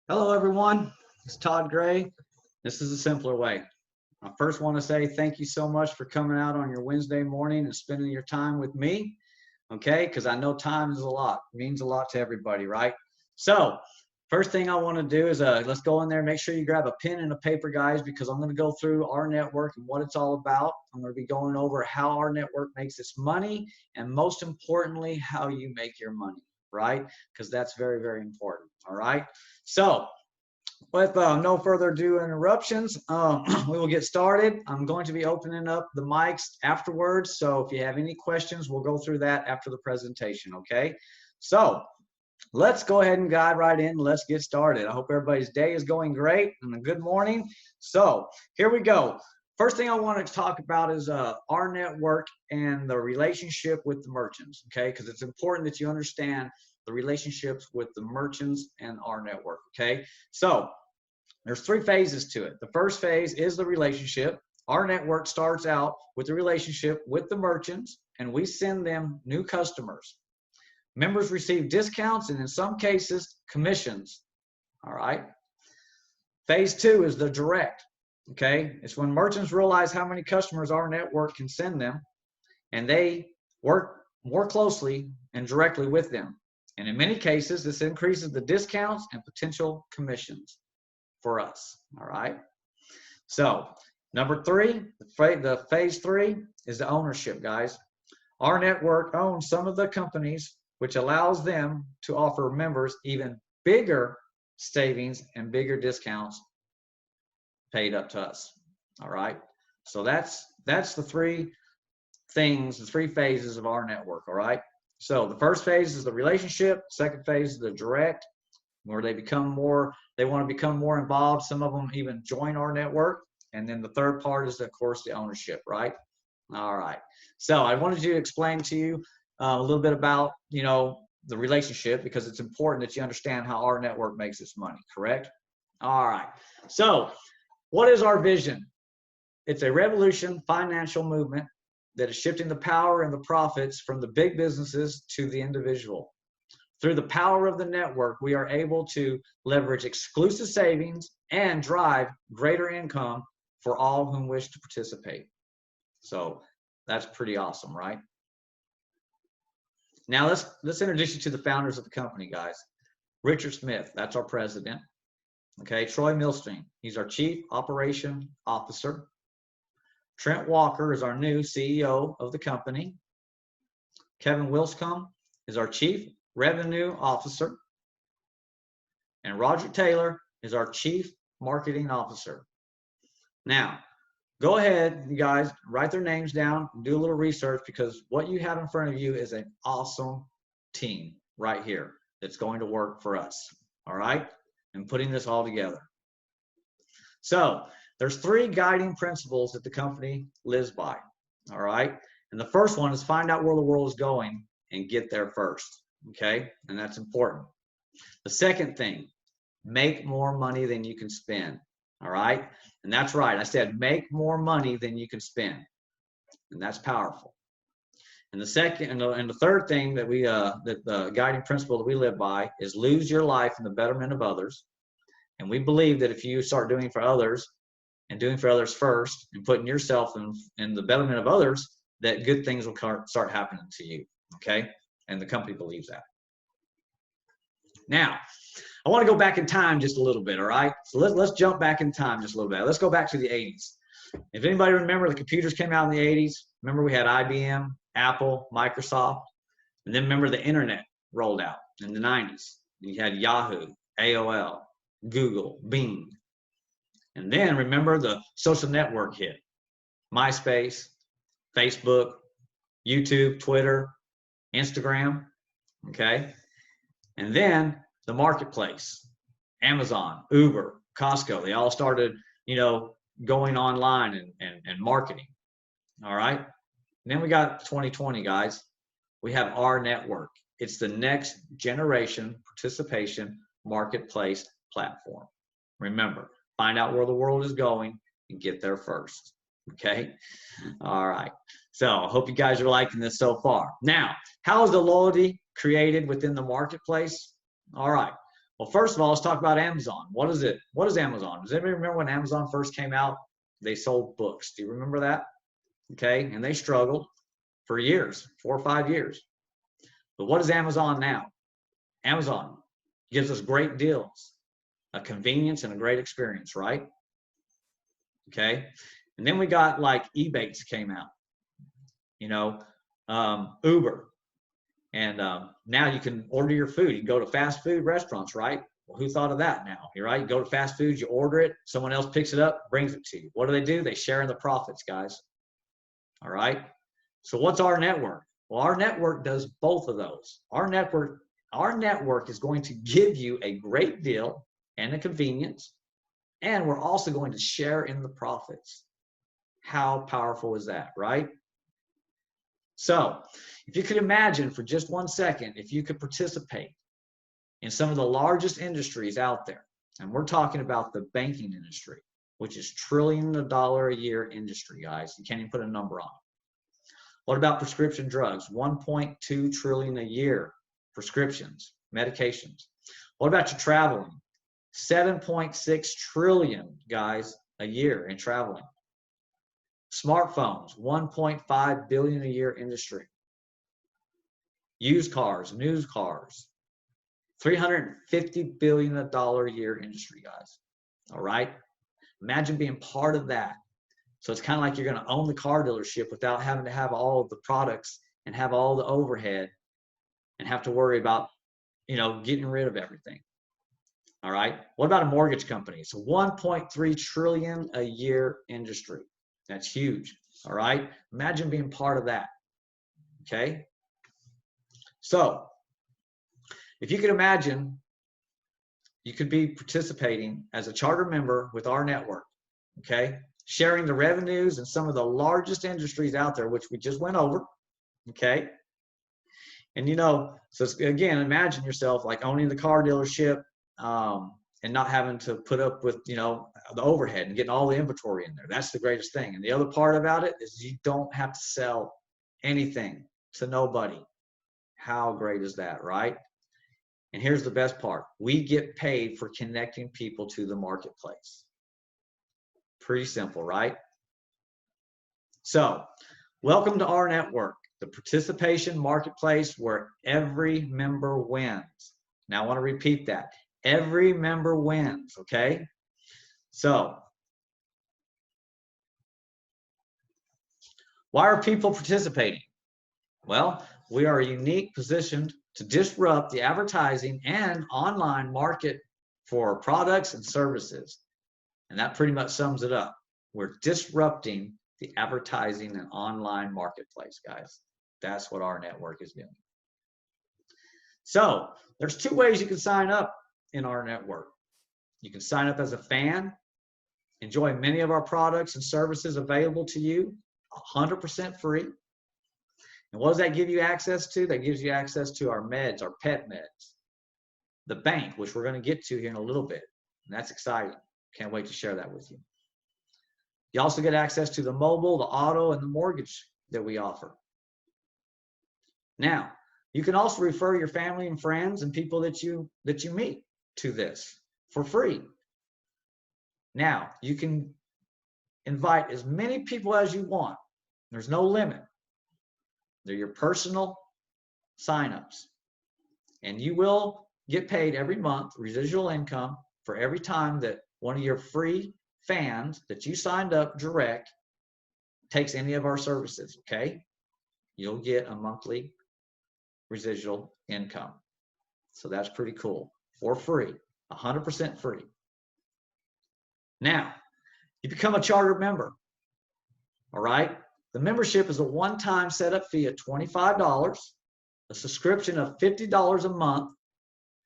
Hello, everyone. It's Todd Gray. This is a simpler way. I first want to say thank you so much for coming out on your Wednesday morning and spending your time with me. Okay, because I know time is a lot, it means a lot to everybody, right? So, first thing I want to do is let's go in there. Make sure you grab a pen and a paper, guys, because I'm going to go through our network and what it's all about. I'm going to be going over how our network makes its money, and most importantly, how you make your money, right? Because that's very, very important. All right. So, with no further ado interruptions, we will get started. I'm going to be opening up the mics afterwards, so if you have any questions, we'll go through that after the presentation, okay? So let's go ahead and dive right in. Let's get started. I hope everybody's day is going great and a good morning. So here we go. First thing I want to talk about is our network and the relationship with the merchants, okay? Because it's important that you understand the relationships with the merchants and our network, okay? So there's three phases to it. The first phase is the relationship. Our network starts out with the relationship with the merchants, and we send them new customers. Members receive discounts and in some cases, commissions, all right? Phase two is the direct, okay? It's when merchants realize how many customers our network can send them, and they work more closely and directly with them. And in many cases, this increases the discounts and potential commissions for us, all right? So number three, the phase three is the ownership, guys. Our network owns some of the companies, which allows them to offer members even bigger savings and bigger discounts paid up to us, all right? So that's the three things, the three phases of our network, all right? So the first phase is the relationship, second phase is the direct, where they want to become more involved. Some of them even join our network. And then the third part is, of course, the ownership, right? All right. So I wanted to explain to you a little bit about, the relationship, because it's important that you understand how our network makes its money, correct? All right. So what is our vision? It's a revolution financial movement that is shifting the power and the profits from the big businesses to the individual. Through the power of the network, we are able to leverage exclusive savings and drive greater income for all whom wish to participate. So that's pretty awesome, right? Now let's introduce you to the founders of the company, guys. Richard Smith, that's our president. Okay, Troy Milstein, he's our chief operation officer. Trent Walker is our new CEO of the company. Kevin Wilscombe is our chief revenue officer, and Roger Taylor is our chief marketing officer. Now, go ahead, you guys, write their names down, do a little research, because what you have in front of you is an awesome team right here that's going to work for us, all right? And putting this all together. So there's three guiding principles that the company lives by, all right? And the first one is find out where the world is going and get there first. Okay, and that's important. The second thing, make more money than you can spend. All right, and that's right. I said make more money than you can spend, and that's powerful. And the second and the third thing that that the guiding principle that we live by is lose your life in the betterment of others. And we believe that if you start doing for others and doing for others first and putting yourself in the betterment of others, that good things will start happening to you. Okay. And the company believes that. Now, I want to go back in time just a little bit, all right? So let's jump back in time just a little bit. Let's go back to the 80s. If anybody remember, the computers came out in the 80s. Remember we had IBM, Apple, Microsoft, and then remember the internet rolled out in the 90s. You had Yahoo, AOL, Google, Bing. And then remember the social network hit. MySpace, Facebook, YouTube, Twitter, Instagram, okay? And then the marketplace, Amazon, Uber, Costco, they all started, going online and marketing, all right? And then we got 2020, guys. We have our network. It's the next generation participation marketplace platform. Remember, find out where the world is going and get there first. Okay. All right. So I hope you guys are liking this so far. Now, how is the loyalty created within the marketplace? All right. Well, first of all, let's talk about Amazon. What is it? What is Amazon? Does anybody remember when Amazon first came out? They sold books. Do you remember that? Okay, and they struggled for years, 4 or 5 years. But what is Amazon now? Amazon gives us great deals, a convenience, and a great experience, right? Okay, and then we got like eBay came out, you know, Uber, and now you can order your food. You can go to fast food restaurants, right? Well, who thought of that now? You're right. You go to fast food, you order it, someone else picks it up, brings it to you. What do? They share in the profits, guys. All right. So what's our network? Well, our network does both of those. Our network is going to give you a great deal and a convenience, and we're also going to share in the profits. How powerful is that, right? So if you could imagine for just 1 second, if you could participate in some of the largest industries out there, and we're talking about the banking industry, which is $trillion a year industry, guys. You can't even put a number on it. What about prescription drugs? 1.2 trillion a year, prescriptions, medications. What about your traveling? 7.6 trillion, guys, a year in traveling. Smartphones, 1.5 billion a year industry. Used cars, new cars, $350 billion a year industry, guys. All right. Imagine being part of that. So it's kind of like you're going to own the car dealership without having to have all of the products and have all the overhead and have to worry about, getting rid of everything. All right. What about a mortgage company? It's a 1.3 trillion a year industry. That's huge. All right. Imagine being part of that. Okay. So if you could imagine, you could be participating as a charter member with our network. Okay. Sharing the revenues in some of the largest industries out there, which we just went over. Okay. And, so again, imagine yourself like owning the car dealership, and not having to put up with, the overhead and getting all the inventory in there. That's the greatest thing. And the other part about it is you don't have to sell anything to nobody. How great is that, right? And here's the best part. We get paid for connecting people to the marketplace. Pretty simple, right? So, welcome to our network, the participation marketplace where every member wins. Now, I want to repeat that. Every member wins, okay? So, why are people participating? Well, we are uniquely positioned to disrupt the advertising and online market for products and services. And that pretty much sums it up. We're disrupting the advertising and online marketplace, guys. That's what our network is doing. So there's 2 ways you can sign up in our network. You can sign up as a fan, enjoy many of our products and services available to you, 100% free. And what does that give you access to? That gives you access to our meds, our pet meds, the bank, which we're going to get to here in a little bit. And that's exciting. Can't wait to share that with you. You also get access to the mobile, the auto, and the mortgage that we offer. Now, you can also refer your family and friends and people that you meet to this for free. Now, you can invite as many people as you want. There's no limit. They're your personal signups. And you will get paid every month, residual income, for every time that one of your free fans that you signed up direct takes any of our services, okay? You'll get a monthly residual income. So that's pretty cool. For free, 100% free. Now, you become a charter member, all right? The membership is a one-time setup fee of $25, a subscription of $50 a month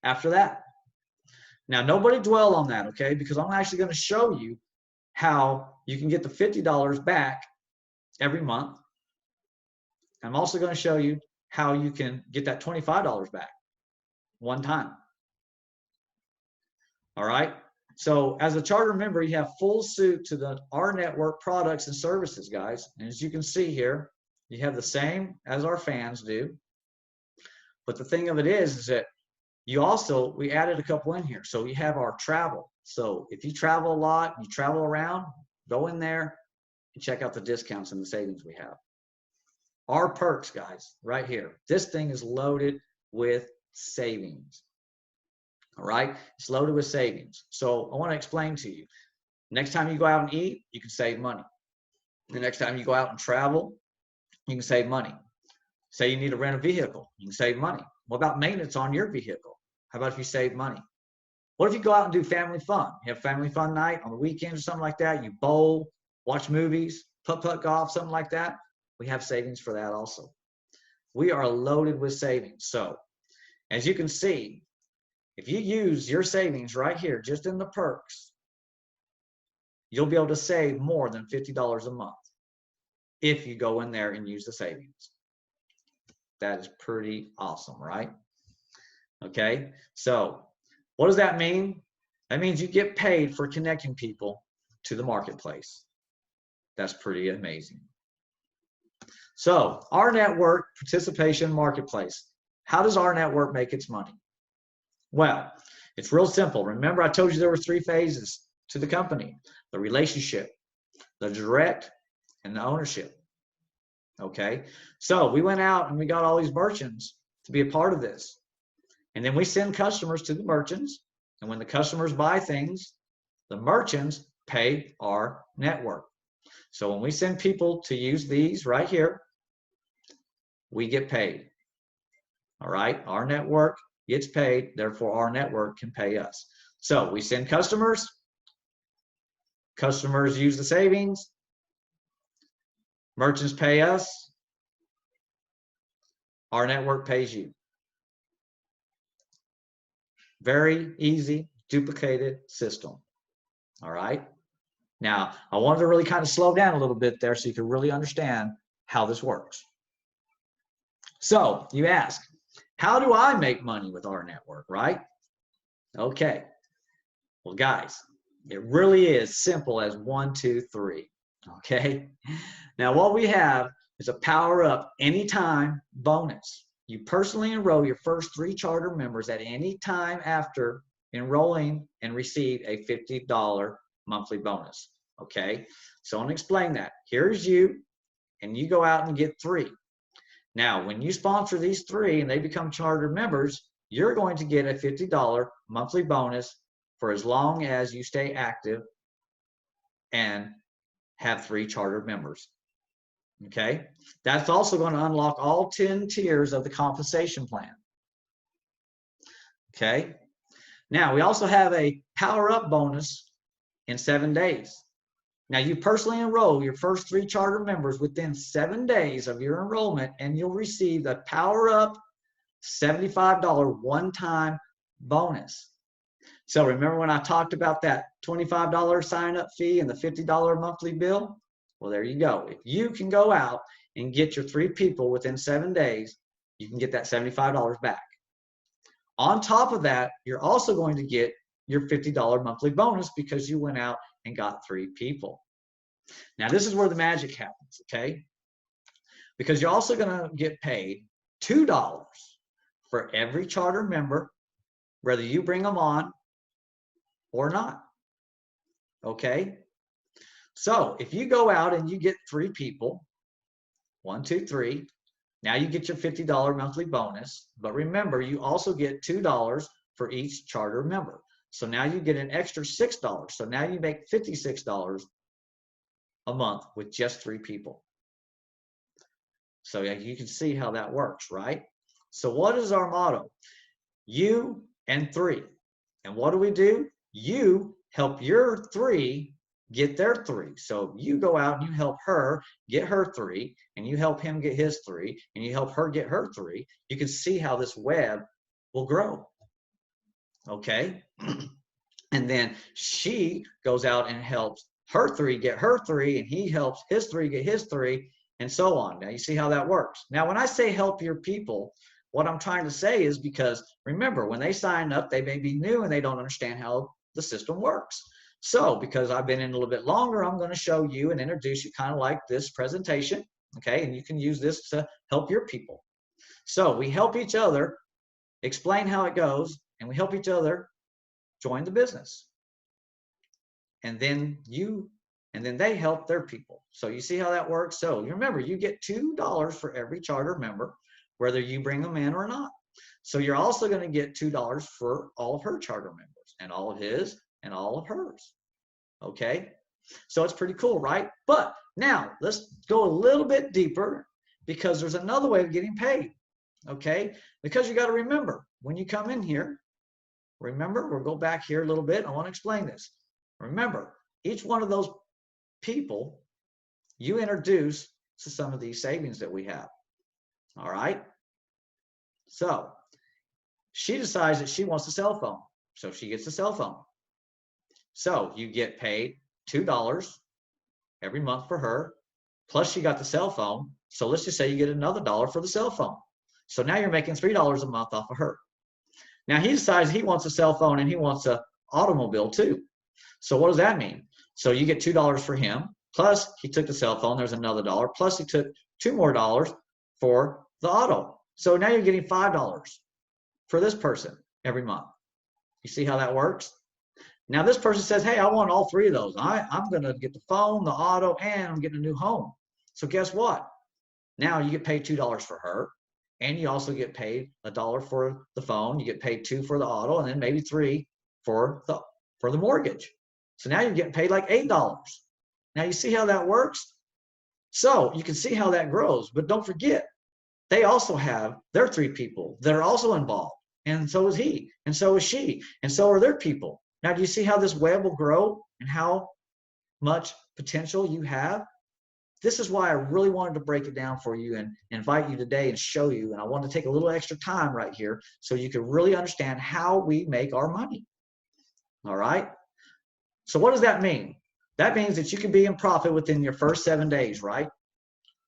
after that. Now, nobody dwell on that, okay? Because I'm actually going to show you how you can get the $50 back every month. I'm also going to show you how you can get that $25 back one time. All right? So as a charter member, you have full suit to our network products and services, guys. And as you can see here, you have the same as our fans do. But the thing of it is that we added a couple in here. So we have our travel. So if you travel a lot, you travel around, go in there and check out the discounts and the savings we have. Our perks, guys, right here. This thing is loaded with savings. All right, it's loaded with savings. So I want to explain to you. Next time you go out and eat, you can save money. The next time you go out and travel, you can save money. Say you need to rent a vehicle, you can save money. What about maintenance on your vehicle? How about if you save money? What if you go out and do family fun? You have family fun night on the weekends or something like that. You bowl, watch movies, putt-putt golf, something like that. We have savings for that also. We are loaded with savings. So as you can see, if you use your savings right here, just in the perks, you'll be able to save more than $50 a month if you go in there and use the savings. That is pretty awesome, right? Okay, so what does that mean? That means you get paid for connecting people to the marketplace. That's pretty amazing. So our network participation marketplace. How does our network make its money? Well, it's real simple. Remember, I told you there were 3 phases to the company: the relationship, the direct, and the ownership. Okay, so we went out and we got all these merchants to be a part of this. And then we send customers to the merchants. And when the customers buy things, the merchants pay our network. So when we send people to use these right here, we get paid. All right, our network gets paid, therefore our network can pay us. So we send customers, customers use the savings, merchants pay us, our network pays you. Very easy, duplicated system. All right. Now, I wanted to really kind of slow down a little bit there so you can really understand how this works. So you ask, how do I make money with our network, right? Okay. Well, guys, it really is simple as 1, 2, 3. Okay. Now, what we have is a power up anytime bonus. You personally enroll your first 3 charter members at any time after enrolling and receive a $50 monthly bonus. Okay, so I want to explain that. Here's you, and you go out and get 3. Now, when you sponsor these 3 and they become charter members, you're going to get a $50 monthly bonus for as long as you stay active and have 3 charter members. Okay, that's also going to unlock all 10 tiers of the compensation plan. Okay, now we also have a power up bonus in 7 days. Now you personally enroll your first 3 charter members within 7 days of your enrollment, and you'll receive the power up $75 one-time bonus. So remember when I talked about that $25 sign-up fee and the $50 monthly bill? Well, there you go. If you can go out and get your 3 people within 7 days, you can get that $75 back. On top of that, you're also going to get your $50 monthly bonus because you went out and got 3 people. Now, this is where the magic happens, okay? Because you're also going to get paid $2 for every charter member, whether you bring them on or not, okay? So if you go out and you get 3 people, 1, 2, 3, now you get your $50 monthly bonus. But remember, you also get $2 for each charter member. So now you get an extra $6. So now you make $56 a month with just 3 people. So yeah, you can see how that works, right? So what is our motto? You and 3. And what do? You help your 3 get their 3. So you go out and you help her get her 3, and you help him get his 3, and you help her get her 3. You can see how this web will grow. Okay. And then she goes out and helps her 3 get her 3, and he helps his 3 get his 3, and so on. Now you see how that works. Now, when I say help your people, what I'm trying to say is, because remember, when they sign up, they may be new and they don't understand how the system works. So because I've been in a little bit longer, I'm going to show you and introduce you kind of like this presentation, okay? And you can use this to help your people. So we help each other explain how it goes, and we help each other join the business. And then they help their people. So you see how that works? So you remember, you get $2 for every charter member, whether you bring them in or not. So you're also going to get $2 for all of her charter members, and all of his and all of hers. Okay? So it's pretty cool, right? But now let's go a little bit deeper, because there's another way of getting paid. Okay? Because you got to remember, when you come in here, remember, we'll go back here a little bit. I want to explain this. Remember, each one of those people you introduce to some of these savings that we have. All right? So she decides that she wants a cell phone. So she gets a cell phone. So you get paid $2 every month for her, plus she got the cell phone. So let's just say you get another $1 for the cell phone. So now you're making $3 a month off of her. Now he decides he wants a cell phone and he wants an automobile too. So what does that mean? So you get $2 for him, plus he took the cell phone, there's another $1, plus he took $2 more for the auto. So now you're getting $5 for this person every month. You see how that works? Now this person says, hey, I want all three of those. I'm going to get the phone, the auto, and I'm getting a new home. So guess what? Now you get paid $2 for her, and you also get paid $1 for the phone. You get paid $2 for the auto, and then maybe $3 for the mortgage. So now you're getting paid like $8. Now you see how that works? So you can see how that grows, but don't forget, they also have their 3 people that are also involved, and so is he, and so is she, and so are their people. Now, do you see how this web will grow and how much potential you have? This is why I really wanted to break it down for you and invite you today and show you, and I want to take a little extra time right here so you can really understand how we make our money. All right? So what does that mean? That means that you can be in profit within your first 7 days, right?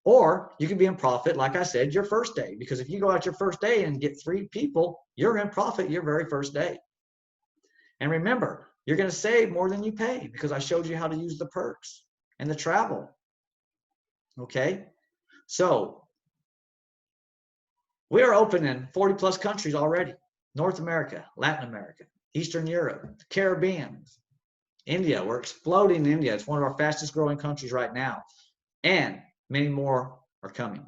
Or you can be in profit, like I said, your first day. Because if you go out your first day and get 3 people, you're in profit your very first day. And remember, you're going to save more than you pay, because I showed you how to use the perks and the travel. Okay? So we are open in 40 plus countries already. North America, Latin America, Eastern Europe, the Caribbean, India. We're exploding in India. It's one of our fastest growing countries right now. And many more are coming.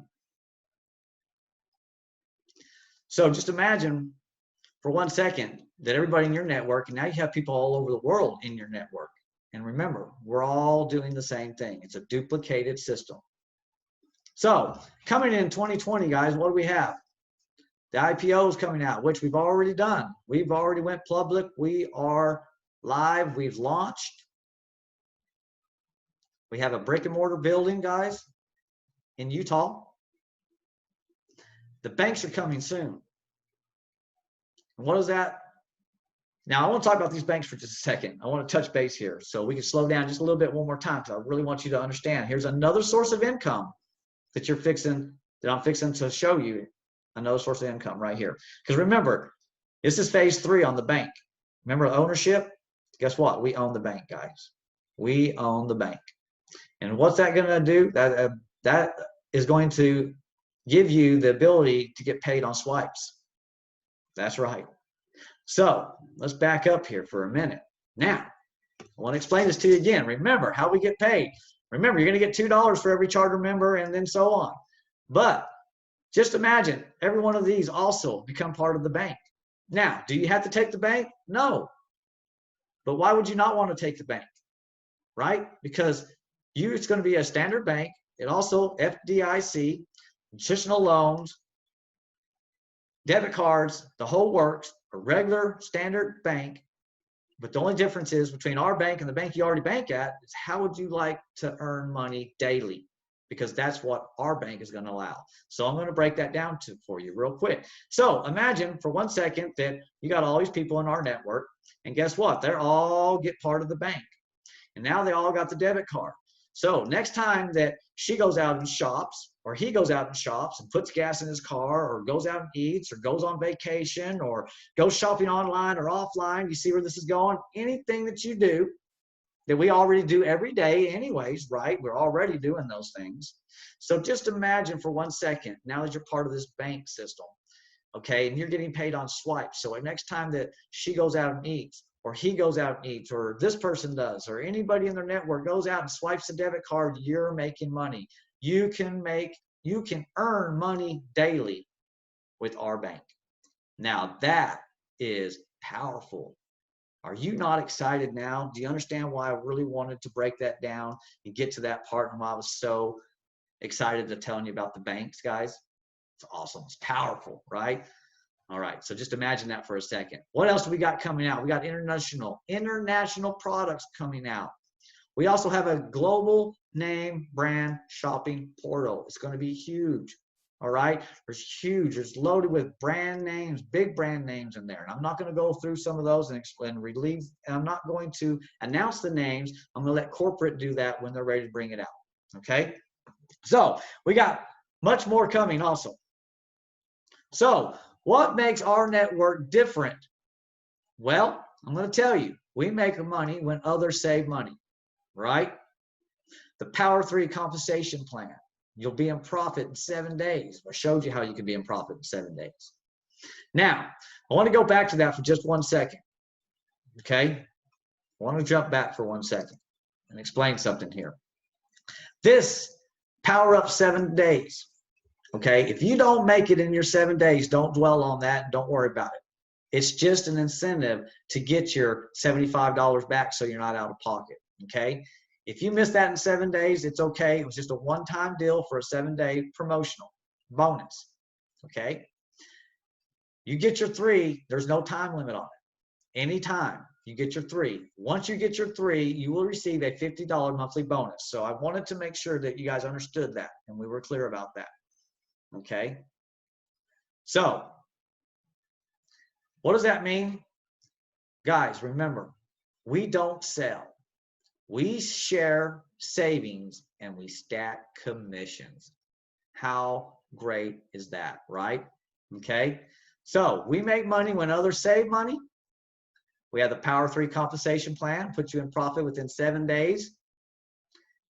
So just imagine for 1 second that everybody in your network, and now you have people all over the world in your network. And remember, we're all doing the same thing. It's a duplicated system. So coming in 2020, guys, what do we have? The IPO is coming out, which we've already done. We've already went public. We are live. We've launched. We have a brick and mortar building, guys, in Utah. The banks are coming soon. And what is that? Now, I want to talk about these banks for just a second. I want to touch base here so we can slow down just a little bit one more time, because I really want you to understand. Here's another source of income that I'm fixing to show you. Another source of income right here. Because remember, this is phase 3 on the bank. Remember ownership? Guess what? We own the bank, guys. We own the bank. And what's that going to do? That is going to give you the ability to get paid on swipes. That's right. So let's back up here for a minute. Now, I want to explain this to you again. Remember how we get paid. Remember, you're going to get $2 for every charter member, and then so on. But just imagine every one of these also become part of the bank. Now, do you have to take the bank? No. But why would you not want to take the bank? Right? Because it's going to be a standard bank. It also FDIC, institutional loans, debit cards, the whole works, a regular standard bank. But the only difference is between our bank and the bank you already bank at is how would you like to earn money daily? Because that's what our bank is going to allow. So I'm going to break that down for you real quick. So imagine for 1 second that you got all these people in our network, and guess what? They're all get part of the bank. And now they all got the debit card. So next time that she goes out and shops, or he goes out and shops and puts gas in his car, or goes out and eats, or goes on vacation, or goes shopping online or offline, you see where this is going? Anything that you do that we already do every day anyways, right? We're already doing those things. So just imagine for 1 second, now that you're part of this bank system, okay, and you're getting paid on swipes. So next time that she goes out and eats, or he goes out and eats, or this person does, or anybody in their network goes out and swipes the debit card, you're making money. You can earn money daily with our bank. Now that is powerful. Are you not excited now? Do you understand why I really wanted to break that down and get to that part and why I was so excited to telling you about the banks, guys? It's awesome. It's powerful, right? All right. So just imagine that for a second. What else do we got coming out? We got international products coming out. We also have a global name brand shopping portal. It's going to be huge. All right. It's loaded with brand names, big brand names in there. And I'm not going to go through some of those and explain, relieve. And I'm not going to announce the names. I'm going to let corporate do that when they're ready to bring it out. Okay. So we got much more coming also. So what makes our network different? Well, I'm going to tell you, we make money when others save money, right? The Power 3 compensation plan. You'll be in profit in 7 days. I showed you how you can be in profit in 7 days. Now, I want to go back to that for just 1 second. Okay? I want to jump back for 1 second and explain something here. This Power Up 7 days. Okay? If you don't make it in your 7 days, don't dwell on that. Don't worry about it. It's just an incentive to get your $75 back so you're not out of pocket. Okay? If you miss that in 7 days, it's okay. It was just a one-time deal for a 7-day promotional bonus. Okay? You get your 3, there's no time limit on it. Anytime you get your 3. Once you get your 3, you will receive a $50 monthly bonus. So I wanted to make sure that you guys understood that and we were clear about that. Okay? So, what does that mean? Guys, remember, we don't sell. We share savings and we stack commissions. How great is that, right? Okay. So we make money when others save money. We have the Power 3 compensation plan, put you in profit within 7 days.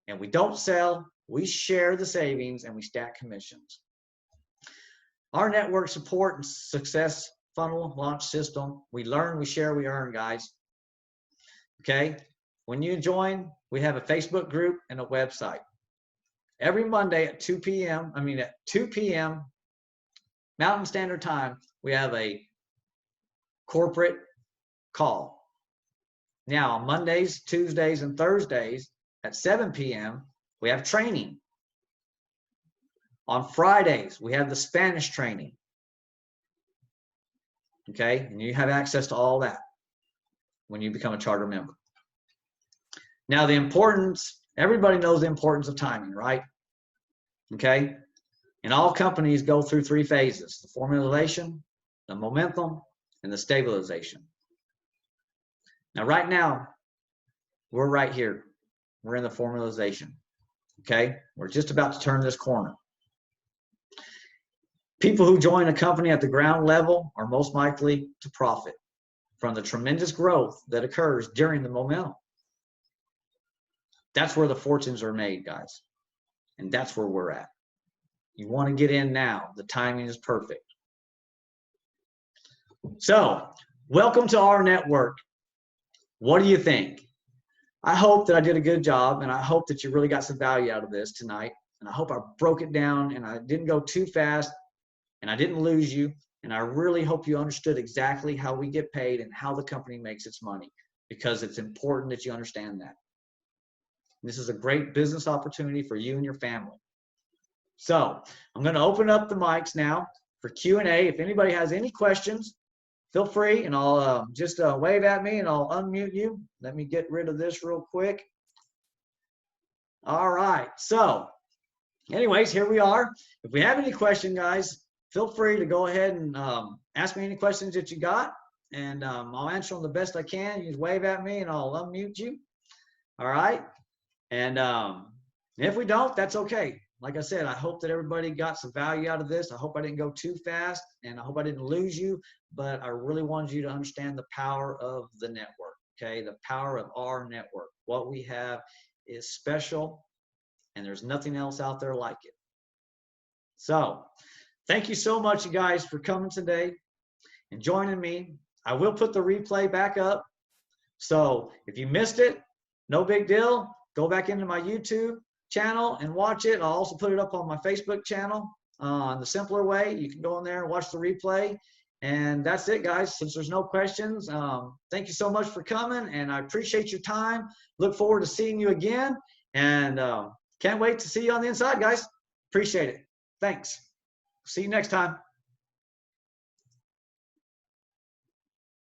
And we don't sell. We share the savings and we stack commissions. Our network support and success funnel launch system. We learn, we share, we earn, guys. Okay. When you join, we have a Facebook group and a website. Every Monday at 2 p.m. Mountain Standard Time, we have a corporate call. Now, on Mondays, Tuesdays, and Thursdays at 7 p.m., we have training. On Fridays, we have the Spanish training. Okay, and you have access to all that when you become a charter member. Now, the importance, everybody knows the importance of timing, right? Okay, and all companies go through 3 phases: the formulation, the momentum, and the stabilization. Now, right now, we're right here. We're in the formalization. Okay, we're just about to turn this corner. People who join a company at the ground level are most likely to profit from the tremendous growth that occurs during the momentum. That's where the fortunes are made, guys. And that's where we're at. You want to get in now. The timing is perfect. So, welcome to our network. What do you think? I hope that I did a good job, and I hope that you really got some value out of this tonight. And I hope I broke it down, and I didn't go too fast, and I didn't lose you. And I really hope you understood exactly how we get paid and how the company makes its money, because it's important that you understand that. This is a great business opportunity for you and your family. So I'm going to open up the mics now for Q&A. If anybody has any questions, feel free, and I'll just wave at me and I'll unmute you. Let me get rid of this real quick. All right. So anyways, here we are. If we have any questions, guys, feel free to go ahead and ask me any questions that you got, and I'll answer them the best I can. You just wave at me and I'll unmute you. All right. And if we don't, that's okay. Like I said, I hope that everybody got some value out of this. I hope I didn't go too fast, and I hope I didn't lose you, but I really wanted you to understand the power of the network, okay? The power of our network. What we have is special, and there's nothing else out there like it. So Thank you so much, you guys, for coming today and joining me. I will put the replay back up. So if you missed it, no big deal. Go back into my YouTube channel and watch it. I'll also put it up on my Facebook channel the simpler way. You can go in there and watch the replay. And that's it, guys. Since there's no questions, thank you so much for coming, and I appreciate your time. Look forward to seeing you again, and can't wait to see you on the inside, guys. Appreciate it. Thanks. See you next time.